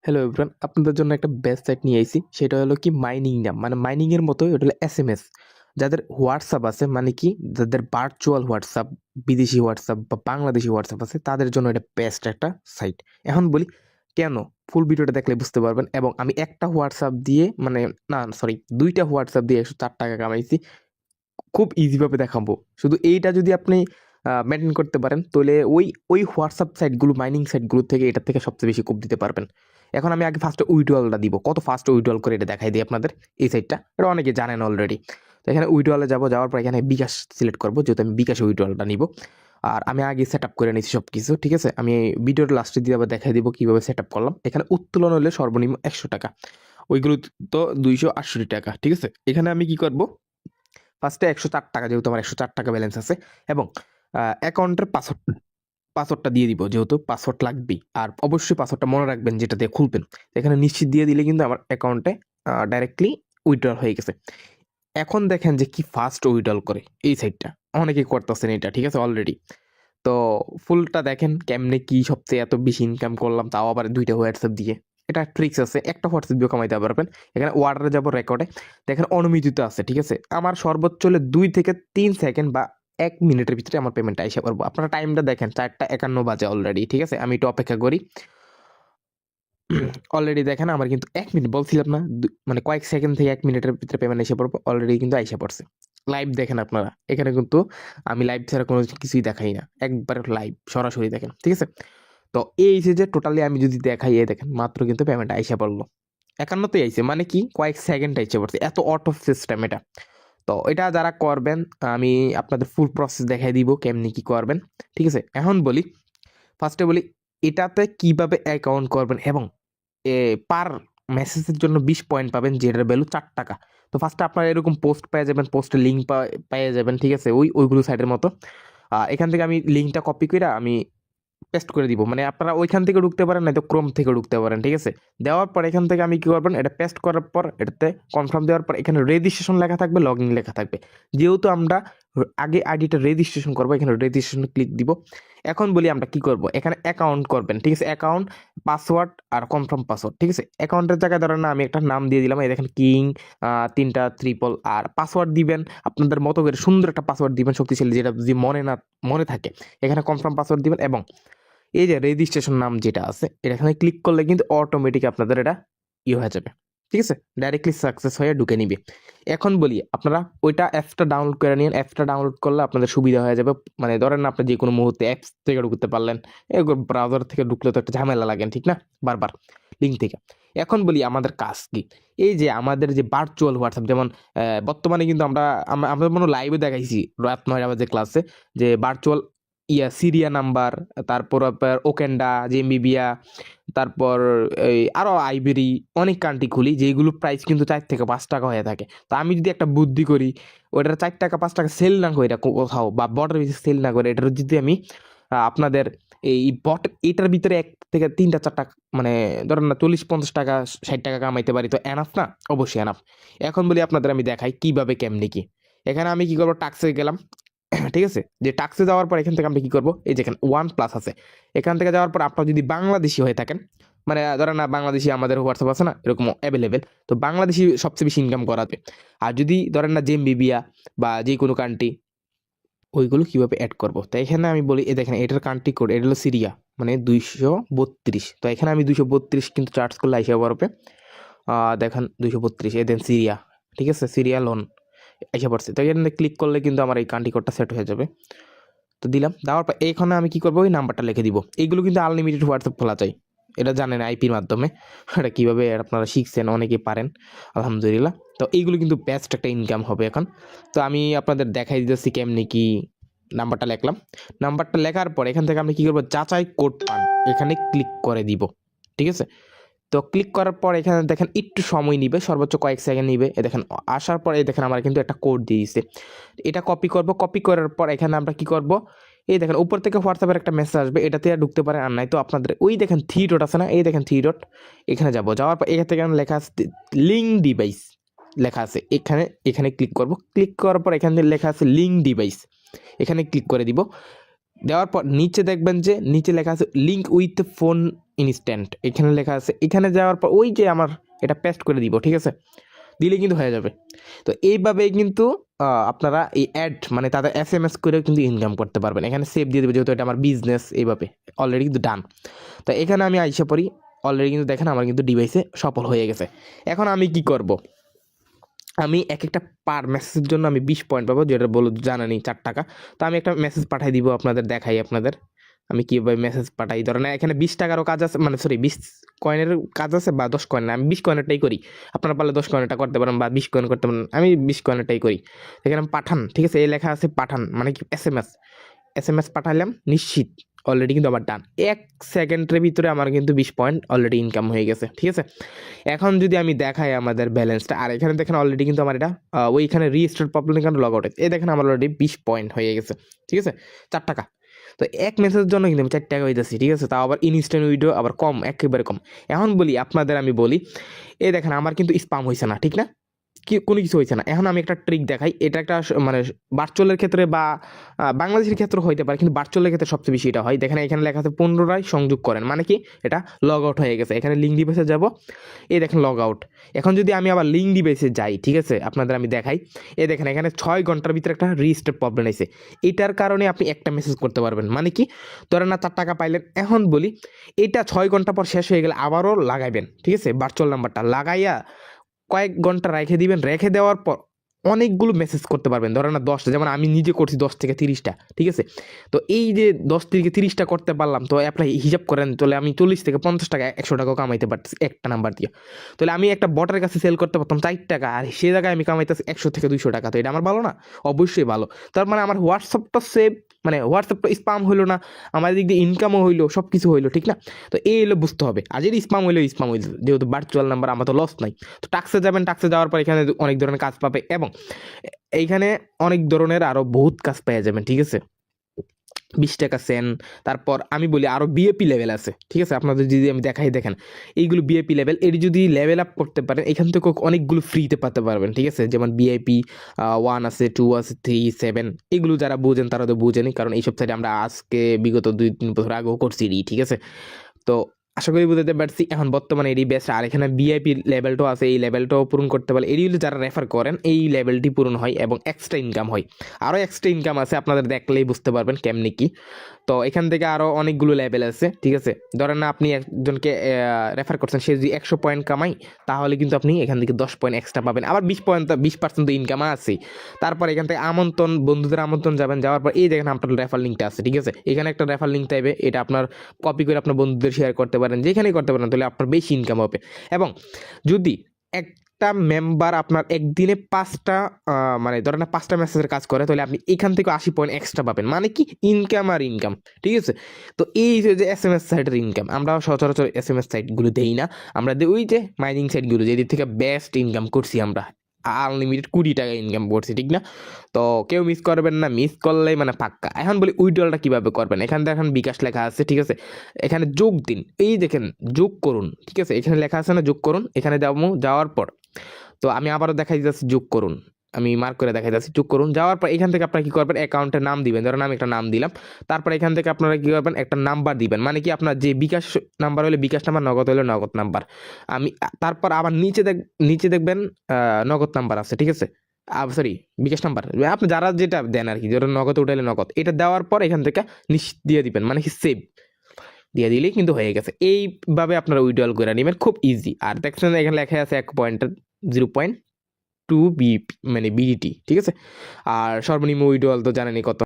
Hello everyone, আপনাদের জন্য একটা বেস্ট সাইট নিয়ে আইছি। সেটা হলো কি মাইনিং নাম, মানে মাইনিং এর মতো এটা হলো এসএমএস। যাদের হোয়াটসঅ্যাপ আছে, মানে কি যাদের ভার্চুয়াল হোয়াটসঅ্যাপ, বিদেশি হোয়াটসঅ্যাপ বা বাংলাদেশি হোয়াটসঅ্যাপ আছে, তাদের জন্য এটা বেস্ট একটা সাইট। এখন বলি কেন, ফুল ভিডিওটা দেখলে বুঝতে পারবেন। এবং আমি একটা হোয়াটসঅ্যাপ দিয়ে, মানে না সরি, দুইটা হোয়াটসঅ্যাপ দিয়ে 104 টাকা কামাইছি। খুব ইজিভাবে দেখাবো। শুধু এইটা যদি আপনি মেনটেন করতে পারেন, তাহলে ওই ওই হোয়াটসঅ্যাপ সাইটগুলো, মাইনিং সাইটগুলো থেকে এটার থেকে সবচেয়ে বেশি কোপ দিতে পারবেন। এখন আমি আগে ফার্স্টে উইড্রলটা দিব, কত ফাস্ট উইড্রল করে এটা দেখাই দিই আপনাদের। এই সাইটটা এটা অনেকে জানেন অলরেডি। তো এখানে উইড্রলে যাওয়ার পর এখানে বিকাশ সিলেক্ট করবো, যেহেতু আমি বিকাশে উইড্রলটা নিব। আর আমি আগে সেট আপ করে নিয়েছি সব কিছু, ঠিক আছে। আমি ভিডিওর লাস্টে দিয়ে আবার দেখাই দিব কীভাবে সেট আপ করলাম। এখানে উত্তোলন হলে সর্বনিম্ন 100 টাকা, ওইগুলো তো 268 টাকা, ঠিক আছে। এখানে আমি কি করব, ফার্স্টে 104 টাকা, যেহেতু আমার 104 টাকা ব্যালেন্স আছে, এবং অ্যাকাউন্টের পাসওয়ার্ডটা দিয়ে দিব, যেহেতু পাসওয়ার্ড লাগবেই। আর অবশ্যই পাসওয়ার্ডটা মনে রাখবেন যেটা দিয়ে খুলবেন। এখানে নিশ্চিত দিয়ে দিলে কিন্তু আমার অ্যাকাউন্টে ডাইরেক্টলি উইথড্রল হয়ে গেছে। এখন দেখেন যে কি ফাস্ট উইথড্রল করে এই সাইটটা, অনেকেই করতেছেন এটা, ঠিক আছে অলরেডি। তো ফুলটা দেখেন কেমনে কি সবচেয়ে এত বেশি ইনকাম করলাম, তাও আবার দুইটা হোয়াটসঅ্যাপ দিয়ে। এটা ট্রিক্স আছে, একটা হোয়াটসঅ্যাপ দিয়ে কামাইতে পারবেন। এখানে ওয়ার্ডারে যাব, রেকর্ডে দেখেন অনুমোদিত আছে, ঠিক আছে। আমার সর্বোচ্চ হলে 2 থেকে 3 সেকেন্ড বা 1 মিনিটের ভিতরে আমার পেমেন্টটা এসে পারবো। আপনারা টাইমটা দেখেন, 4টা 51 বাজে অলরেডি, ঠিক আছে। আমি একটু অপেক্ষা করি। অলরেডি দেখেন আমার কিন্তু 1 মিনিট বলছিলাম না, মানে কয়েক সেকেন্ড থেকে 1 মিনিটের ভিতরে পেমেন্ট এসে পড়বো। অলরেডি কিন্তু এসে পড়ছে। লাইভ দেখেন আপনারা, এখানে কিন্তু আমি লাইভ ছাড়া কোনো কিছুই দেখাই না, একবার লাইভ সরাসরি দেখেন, ঠিক আছে। তো এই যে টোটালি আমি যদি দেখাই, এই দেখেন মাত্র কিন্তু পেমেন্ট আইসা পড়লো। 51তেই আইছে, মানে কি কয়েক সেকেন্ড আইসা পড়ছে, এত অটো সিস্টেম এটা। তো এটা যারা করবেন, আমি আপনাদের ফুল প্রসেস দেখাই দিব কেমনি কি করবেন, ঠিক আছে। এখন বলি, ফার্স্টে বলি এটাতে কিভাবে অ্যাকাউন্ট করবেন, এবং পার মেসেজের জন্য 20 পয়েন্ট পাবেন, যেটার ভ্যালু 4 টাকা। তো ফার্স্টে আপনারা এরকম পোস্ট পেয়ে যাবেন, পোস্টের লিঙ্ক পেয়ে যাবেন, ঠিক আছে, ওইগুলো সাইটের মতো। এখান থেকে আমি লিঙ্কটা কপি করে আমি পেস্ট করে দিব, মানে আপনারা ওইখান থেকে ঢুকতে পারেন, নয়তো ক্রোম থেকে ঢুকতে পারেন, ঠিক আছে। দেওয়ার পর এখান থেকে আমি কি করবেন, এটা পেস্ট করার পর এটাতে কনফার্ম দেওয়ার পর এখানে রেজিস্ট্রেশন লেখা থাকবে, লগ ইন লেখা থাকবে। যেহেতু আমরা আগে আইডিটা রেজিস্ট্রেশন করবো, এখানে রেজিস্ট্রেশন ক্লিক দিব। এখন বলি আমরা কি করব, এখানে অ্যাকাউন্ট করবেন, ঠিক আছে। অ্যাকাউন্ট, পাসওয়ার্ড আর কনফার্ম পাসওয়ার্ড, ঠিক আছে। অ্যাকাউন্টের জায়গায় ধরেন না, আমি একটা নাম দিয়ে দিলাম, এই দেখেন কিং 3টা ট্রিপল। আর পাসওয়ার্ড দিবেন আপনাদের মতো করে, সুন্দর একটা পাসওয়ার্ড দিবেন, শক্তিশালী, যেটা যদি মনে থাকে। এখানে কনফার্ম পাসওয়ার্ড দিবেন, এবং এই যে রেজিস্ট্রেশন নাম যেটা আছে, এটা এখানে ক্লিক করলে কিন্তু অটোমেটিক আপনাদের এটা হয়ে যাবে, ঠিক আছে। ডাইরেক্টলি সাকসেস হয়ে ঢুকে নিবে। এখন বলি আপনারা ওইটা অ্যাপসটা ডাউনলোড করে নিন। অ্যাপসটা ডাউনলোড করলে আপনাদের সুবিধা হয়ে যাবে। মানে ধরেন না, আপনি যে কোনো মুহূর্তে অ্যাপস থেকে ঢুকতে পারলেন, ব্রাউজার থেকে ঢুকলে তো একটা ঝামেলা লাগেন, ঠিক না, বারবার লিঙ্ক থেকে। এখন বলি আমাদের কাজ কি, এই যে আমাদের যে ভার্চুয়াল হোয়াটসঅ্যাপ, যেমন বর্তমানে কিন্তু আমরা মনে লাইভে দেখাইছি রাত 9টা বাজে ক্লাসে, যে ভার্চুয়াল সিরিয়া নাম্বার, তারপর আপনার ওকেন্ডা, জেম্বিবিয়া, তারপর এই আরো আইবেরি, অনেক কান্ট্রি খুলি, যেগুলো প্রাইস কিন্তু 4 থেকে 5 টাকা হয়ে থাকে। তো আমি যদি একটা বুদ্ধি করি, ওইটা 4 টাকা 5 টাকা সেল না করে কোথাও, বা বটের ভিতরে সেল না করে, এটার যদি আমি আপনাদের এই বট, এটার ভিতরে 1 থেকে 3টা 4টা, মানে ধরেন না 40 50 টাকা 60 টাকা কামাইতে পারি, তো এনাফ না? অবশ্যই এনাফ। এখন বলি আপনাদের, আমি দেখাই কিভাবে কেমনি কি। এখানে আমি কি করবো, টাক্সে গেলাম, ঠিক আছে। যে টাক্সে যাওয়ার পর এখান থেকে আমরা কি করবো, এই যেখানে ওয়ান প্লাস আছে, এখান থেকে যাওয়ার পর আপনারা যদি বাংলাদেশি হয়ে থাকেন, মানে ধরেন না বাংলাদেশি, আমাদের হোয়াটসঅ্যাপ আছে না এরকম অ্যাভেলেবেল, তো বাংলাদেশি সবচেয়ে বেশি ইনকাম করাবে। আর যদি ধরেন না জেম্বিবিয়া বা যে কোনো কান্ট্রি, ওইগুলো কিভাবে অ্যাড করবো, তো এখানে আমি বলি, এই দেখেন এটার কান্ট্রি কোড, এটা হলো সিরিয়া, মানে 232। তো এখানে আমি 232 কিন্তু চার্জ করলে আইসা পড়বে। দেখেন 232, এ দেন সিরিয়া, ঠিক আছে, সিরিয়া লোন এসে পড়ছে। তো এখানে ক্লিক করলে কিন্তু আমার এই কান্ট্রি কোডটা সেট হয়ে যাবে। তো দিলাম, দেওয়ার পর এইখানে আমি কি করবো, ওই নাম্বারটা লিখে দিব। এইগুলো কিন্তু আনলিমিটেড হোয়াটসঅ্যাপ খোলা যায়, এটা জানেন আইপির মাধ্যমে। এটা কীভাবে আপনারা শিখছেন, অনেকেই পারেন, আলহামদুলিল্লাহ। তো এইগুলো কিন্তু বেস্ট একটা ইনকাম হবে এখন। তো আমি আপনাদের দেখাই দিতেছি কেমনি কি। নাম্বারটা লিখলাম, নাম্বারটা লেখার পর এখান থেকে আমি কি করবো, যাচাই কোড পান, এখানে ক্লিক করে দিব, ঠিক আছে। তো ক্লিক করার পর এখানে দেখেন একটু সময় নিবে, সর্বোচ্চ কয়েক সেকেন্ড নিবে। এ দেখেন আসার পর এই দেখেন আমার কিন্তু একটা কোড দিয়ে দিছে, এটা কপি করব। কপি করার পর এখানে আমরা কি করব, এই দেখেন উপর থেকে হোয়াটসঅ্যাপের একটা মেসেজ আসবে, এটাতে আর ঢুকতে পারে, আর নাই তো আপনাদের ওই দেখেন 3 ডট আছে না, এই দেখেন 3 ডট, এখানে যাব। যাওয়ার পর এখান থেকে লেখা আছে লিঙ্ক ডিভাইস, লেখা আছে এখানে, এখানে ক্লিক করব। ক্লিক করার পর এখানে লেখা আছে লিঙ্ক ডিভাইস, এখানে ক্লিক করে দিব। দেওয়ার পর নিচে দেখবেন যে নিচে লেখা আছে লিঙ্ক উইথ ফোন ইনস্ট্যান্ট, এখানে লেখা আছে। এখানে যাওয়ার পর ওই যে আমার এটা পেস্ট করে দিব, ঠিক আছে, দিলে কিন্তু হয়ে যাবে। তো এইভাবেই কিন্তু আপনারা এই অ্যাড মানে তাদের SMS করেও কিন্তু ইনকাম করতে পারবেন। এখানে সেভ দিয়ে দেবে, যেহেতু এটা আমার বিজনেস, এইভাবে অলরেডি কিন্তু ডান। তো এখানে আমি আইসা পড়ি, অলরেডি কিন্তু দেখেন আমার কিন্তু ডিভাইসে সফল হয়ে গেছে। এখন আমি কি করব, আমি এক একটা পার মেসেজের জন্য আমি 20 পয়েন্ট পাবো, যেটা বলো জানানি 4 টাকা। তো আমি একটা মেসেজ পাঠাই দিব আপনাদের, দেখাই আপনাদের আমি কীভাবে মেসেজ পাঠাই। ধরেন এখানে 20 টাকারও কাজ আছে, মানে সরি 20 কয়েনের কাজ আছে, বা 10 কয়েন, আমি 20 কয়েনেরটাই করি। আপনারা পারলে 10 কয়েনেরটা করতে পারেন বা 20 কয়েন করতে পারেন, আমি 20 কয়েনেরটাই করি। এখানে পাঠান, ঠিক আছে, এই লেখা আছে পাঠান মানে কি SMS পাঠালাম, নিশ্চিত অলরেডি কিন্তু আমার ডান। 1 সেকেন্ডের ভিতরে আমার কিন্তু 20 পয়েন্ট অলরেডি ইনকাম হয়ে গেছে, ঠিক আছে। এখন যদি আমি দেখাই আমাদের ব্যালেন্সটা, আর এখানে দেখেন অলরেডি কিন্তু আমার এটা ওইখানে রিস্টার্ট প্রবলেম এখানে লগ আউট, এই দেখেন আমার অলরেডি 20 পয়েন্ট হয়ে গেছে, ঠিক আছে, 4 টাকা। তো এক মেসেজের জন্য কিন্তু আমি 4 টাকা হইতেছি, ঠিক আছে, তাও আবার ইনস্ট্যান্ট উইড্রো আবার কম, একেবারে কম। এখন বলি আপনাদের, আমি বলি এই দেখেন আমার কিন্তু স্পাম হয়েছে না, ঠিক না, কি কোনো কিছু হয়েছে না। এখন আমি একটা ট্রিক দেখাই, এটা একটা মানে ভার্চুয়ালের ক্ষেত্রে বা বাংলাদেশের ক্ষেত্রে হইতে পারে, কিন্তু ভার্চুয়ালের ক্ষেত্রে সবচেয়ে বেশি এটা হয়। দেখেন এখানে লেখা আছে 15টায় সংযোগ করেন, মানে কি এটা লগ আউট হয়ে গেছে। এখানে লিঙ্ক ডিভাইসে যাব, এই দেখেন লগ আউট। এখন যদি আমি আবার লিঙ্ক ডিভাইসে যাই, ঠিক আছে, আপনাদের আমি দেখাই, এই দেখেন এখানে 6 ঘন্টার ভিতরে একটা রিস্টার্ট প্রবলেম আছে। এটার কারণে আপনি একটা মেসেজ করতে পারবেন, মানে কি ধরেন না 4 টাকা পাইলেন। এখন বলি এটা 6 ঘন্টা পর শেষ হয়ে গেলে আবারও লাগাইবেন, ঠিক আছে, ভার্চুয়াল নাম্বারটা লাগাইয়া কয়েক ঘন্টা রেখে দিবেন। রেখে দেওয়ার পর অনেকগুলো মেসেজ করতে পারবেন, ধরেন না 10টা, যেমন আমি নিজে করছি 10 থেকে 30টা, ঠিক আছে। তো এই যে 10 থেকে 30টা করতে পারলাম, তো অ্যাপ্লাই হিসাব করেন, তাহলে আমি 40 থেকে 50 টাকা 100 টাকাও কামাইতে পারতেছি একটা নাম্বার দিয়ে। তাহলে আমি একটা বটের কাছে সেল করতে পারতাম 4 টাকা, আর সে জায়গায় আমি কামাইতেছি 100 থেকে 200 টাকা। তো এটা আমার ভালো না? অবশ্যই ভালো। তার মানে আমার হোয়াটসঅ্যাপটা সেভ, মানে হোয়াটসঅ্যাপটা স্পাম হইলো না, আমার দিক দিয়ে ইনকামও হইলো, সব কিছু হইলো, ঠিক না? তো এই হলো বুঝতে হবে। আর যদি স্পাম হইলো, যেহেতু ভার্চুয়াল নাম্বার, আমার তো লস নাই। তো টাক্সে যাবেন, টাক্সে যাওয়ার পর এখানে অনেক ধরনের কাজ পাবে, এবং এইখানে অনেক ধরনের আরো বহুত কাজ পেয়ে যাবেন, ঠিক আছে। 20 টাকা সেন, তারপর আমি বলি আরো বিএপি লেভেল আছে, ঠিক আছে, আপনাদের যদি আমি দেখাই, দেখেন এইগুলো বিএপি লেভেল। এটি যদি লেভেল আপ করতে পারেন, এখান থেকে অনেকগুলো ফ্রিতে পেতে পারবেন, ঠিক আছে। যেমন বিআইপি 1 আছে, 2 আছে, 3, 7, এগুলো যারা বুঝেন তারা তো বুঝেনি, কারণ এইসব সাইডে আমরা আজকে বিগত 2-3 বছর আগেও করছি, ঠিক আছে। তো আশা করি বুঝতে পারছি। এখন বর্তমানে এডি বেস্ট, আর এখানে বিআইপি লেভেলটাও আছে, এই লেভেলটাও পূরণ করতে পারলে এডি যারা রেফার করেন এই লেভেলটি পূরণ হয় এবং এক্সট্রা ইনকাম হয়। আরও এক্সট্রা ইনকাম আছে, আপনাদের দেখলেই বুঝতে পারবেন কেমনি কি। তো এখান থেকে আরও অনেকগুলো লেভেল আছে, ঠিক আছে। ধরেন না আপনি একজনকে রেফার করছেন, সে যদি 100 পয়েন্ট কামাই, তাহলে কিন্তু আপনি এখান থেকে 10 পয়েন্ট এক্সট্রা পাবেন, আবার 20% ইনকাম আছে। তারপর এখান থেকে আমন্ত্রণ, বন্ধুদের আমন্ত্রণ যাবেন, যাওয়ার পর এই দেখেন আপনার রেফার লিঙ্কটা আছে, ঠিক আছে। এখানে একটা রেফার লিঙ্ক চাইবে, এটা আপনার কপি করে আপনার বন্ধুদের শেয়ার করতে পারেন, যেখানেই করতে পারেন, তাহলে আপনার বেশি ইনকাম হবে। এবং যদি একটা মেম্বার আপনার একদিনে 5টা মানে ধরেন না 5টা মেসেজের কাজ করে, তাহলে আপনি এখান থেকে 80 পয়েন্ট এক্সট্রা পাবেন, মানে কি ইনকাম আর ইনকাম, ঠিক আছে। তো এই যে SMS সাইটের ইনকাম, আমরা সচরাচর SMS সাইটগুলো দেই না, আমরা দিই ওই যে মাইনিং সাইটগুলো, যেদিক থেকে বেস্ট ইনকাম করছি আমরা, আনলিমিটেড 20 টাকা ইনকাম করছি, ঠিক না? তো কেউ মিস করবেন না, মিস করলেই মানে পাক্কা। এখন বলি উইথড্রলটা কিভাবে করবেন, এখানে দেখেন বিকাশ লেখা আছে, ঠিক আছে। এখানে যোগ দিন, এই দেখেন যোগ করুন, ঠিক আছে, এখানে লেখা আছে না যোগ করুন, এখানে যাওয়ার পর তো আমি আবারও দেখাই যাচ্ছি যোগ করুন, আমি মার্ক করে দেখাই যাচ্ছি যোগ করুন। যাওয়ার পর এখান থেকে আপনারা কি করবেন, অ্যাকাউন্টের নাম দিবেন, ধরেন আমি একটা নাম দিলাম। তারপর এখান থেকে আপনারা কি করবেন, একটা নাম্বার দিবেন, মানে কি আপনার যে বিকাশ নাম্বার হলে বিকাশ নাম্বার, নগদ হলে নগদ নাম্বার। আমি তারপর আবার নিচে দেখবেন নগদ নাম্বার আছে, ঠিক আছে, সরি বিকাশ নাম্বার, আপনি যারা যেটা দেন আর কি, যেটা নগদ উঠাইলে নগদ, এটা দেওয়ার পর এখান থেকে নিশ্চিত দিয়ে দিবেন, মানে কি সেভ দিয়ে দিলেই কিন্তু হয়ে গেছে। এইভাবে আপনারা উইথড্রল করে নেবেন, খুব ইজি। আর দেখছেন এখানে লেখা আছে 1.0.2 মানে বিডিটি, ঠিক আছে। আর সর্বনিম্ন উইথড্রল তো জানেনই কত।